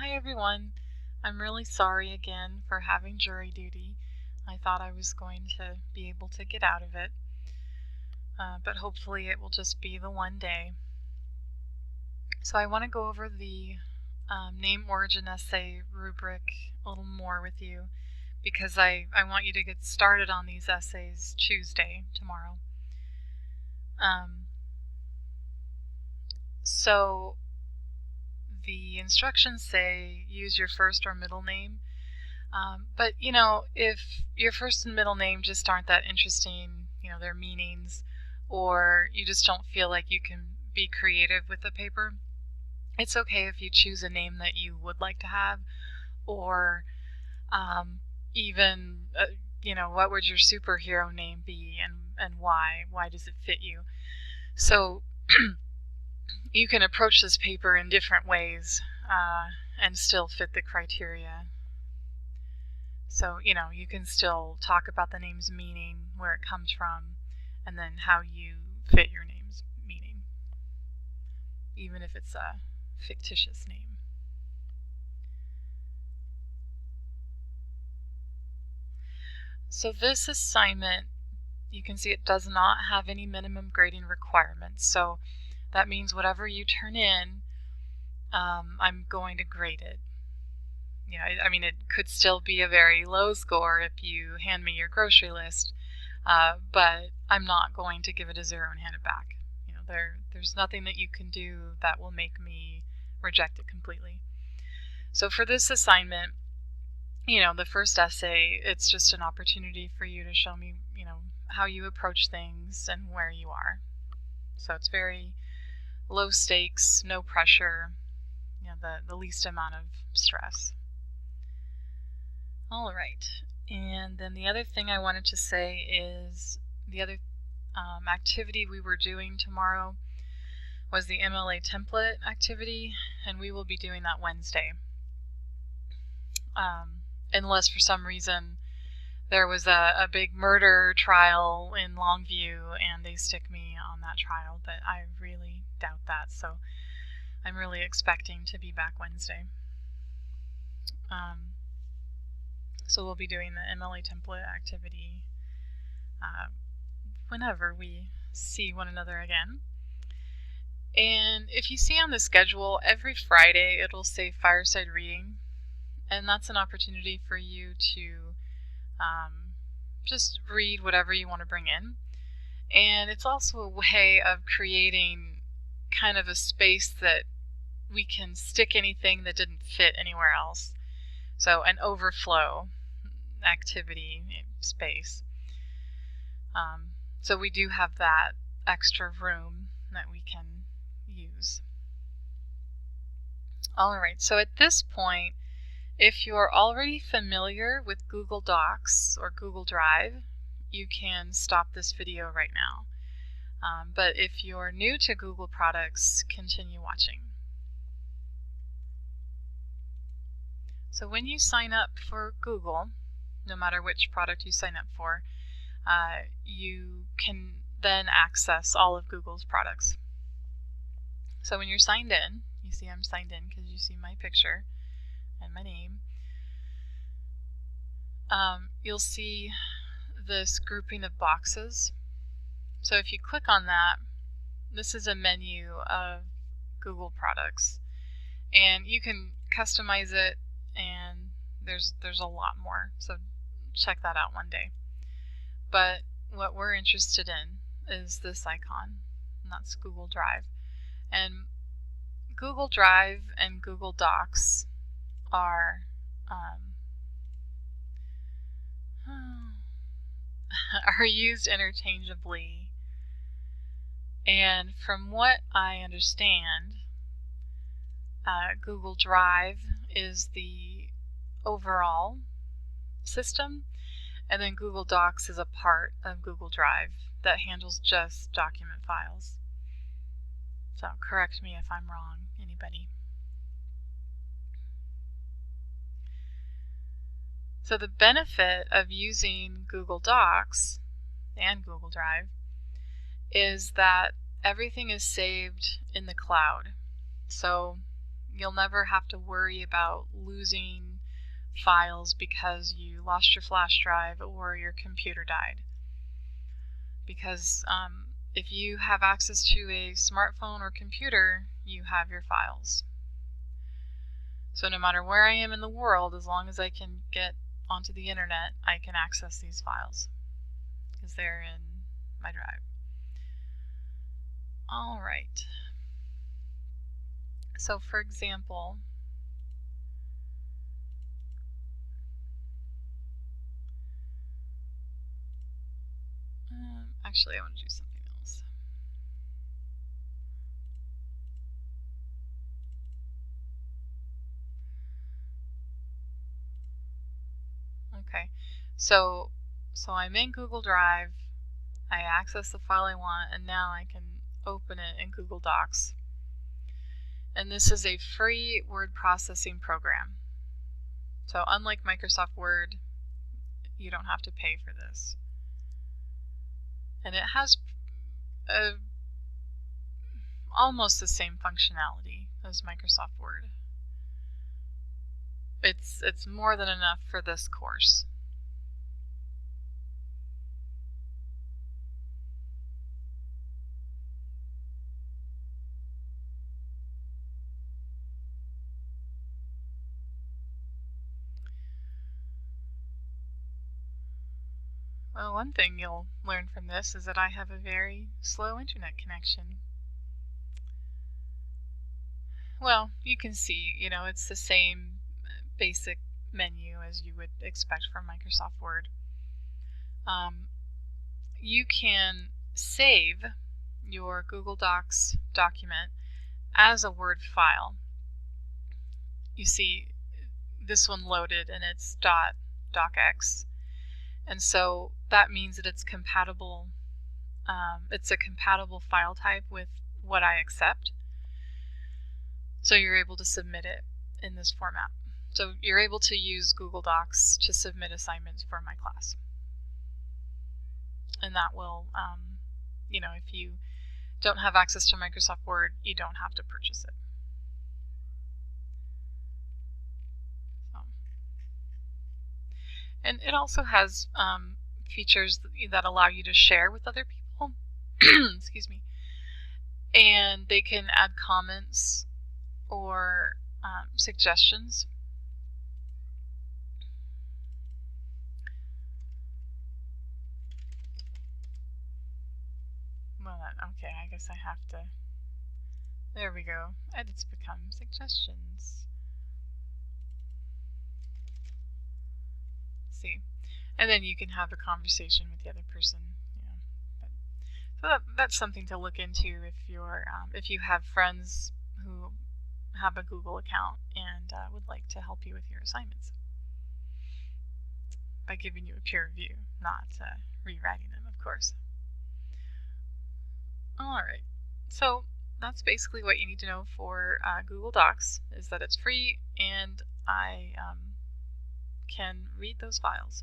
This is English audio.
Hi everyone. I'm really sorry again for having jury duty. I thought I was going to be able to get out of it, but hopefully it will just be the one day. So I want to go over the name origin essay rubric a little more with you because I want you to get started on these essays Tuesday, tomorrow. So the instructions say use your first or middle name, but you know, if your first and middle name just aren't that interesting, you know, their meanings, or you just don't feel like you can be creative with the paper, it's okay if you choose a name that you would like to have, or even, you know, what would your superhero name be and why? Why does it fit you? So you can approach this paper in different ways and still fit the criteria. So, you know, you can still talk about the name's meaning, where it comes from, and then how you fit your name's meaning, even if it's a fictitious name. So this assignment, you can see it does not have any minimum grading requirements. So that means whatever you turn in, I'm going to grade it. You know, I mean, it could still be a very low score if you hand me your grocery list, but I'm not going to give it a 0 and hand it back. You know, there's nothing that you can do that will make me reject it completely. So for this assignment, you know, the first essay, it's just an opportunity for you to show me, you know, how you approach things and where you are. So it's very low stakes, no pressure, you know, the least amount of stress. All right, and then the other thing I wanted to say is the other activity we were doing tomorrow was the MLA template activity, and we will be doing that Wednesday. Unless for some reason there was a big murder trial in Longview and they stick me on that trial, but I really doubt that, so I'm really expecting to be back Wednesday. So we'll be doing the MLA template activity whenever we see one another again. And if you see on the schedule, every Friday it'll say fireside reading, and that's an opportunity for you to just read whatever you want to bring in. And it's also a way of creating kind of a space that we can stick anything that didn't fit anywhere else. So an overflow activity space. So we do have that extra room that we can use. Alright, so at this point, if you're already familiar with Google Docs or Google Drive, you can stop this video right now. But if you're new to Google products, continue watching. So when you sign up for Google, no matter which product you sign up for, you can then access all of Google's products. So when you're signed in, you see I'm signed in because you see my picture and my name. You'll see this grouping of boxes. So if you click on that, this is a menu of Google products, and you can customize it, and there's a lot more, so check that out one day. But what we're interested in is this icon, and that's Google Drive. And Google Drive and Google Docs are used interchangeably, and from what I understand, Google Drive is the overall system, and then Google Docs is a part of Google Drive that handles just document files. So correct me if I'm wrong, anybody. So the benefit of using Google Docs and Google Drive is that everything is saved in the cloud. So you'll never have to worry about losing files because you lost your flash drive or your computer died. Because if you have access to a smartphone or computer, you have your files. So no matter where I am in the world, as long as I can get onto the internet, I can access these files because they're in my drive. All right. So for example, actually I want to do something else. Okay, so I'm in Google Drive, I access the file I want, and now I can open it in Google Docs. And this is a free word processing program. So unlike Microsoft Word, you don't have to pay for this. And it has almost the same functionality as Microsoft Word. It's more than enough for this course. Well, one thing you'll learn from this is that I have a very slow internet connection. Well, you can see, it's the same basic menu as you would expect from Microsoft Word. You can save your Google Docs document as a Word file. You see, this one loaded and it's .docx, and so that means that it's compatible. It's a compatible file type with what I accept. So you're able to submit it in this format. So you're able to use Google Docs to submit assignments for my class. And that will, if you don't have access to Microsoft Word, you don't have to purchase it. And it also has features that allow you to share with other people. Excuse me. And they can add comments or suggestions. Well, okay, I guess I have to. There we go. Edits become suggestions. See, and then you can have a conversation with the other person. So that's something to look into if you have friends who have a Google account and would like to help you with your assignments by giving you a peer review, not rewriting them, of course. Alright, so that's basically what you need to know for Google Docs, is that it's free and I can read those files.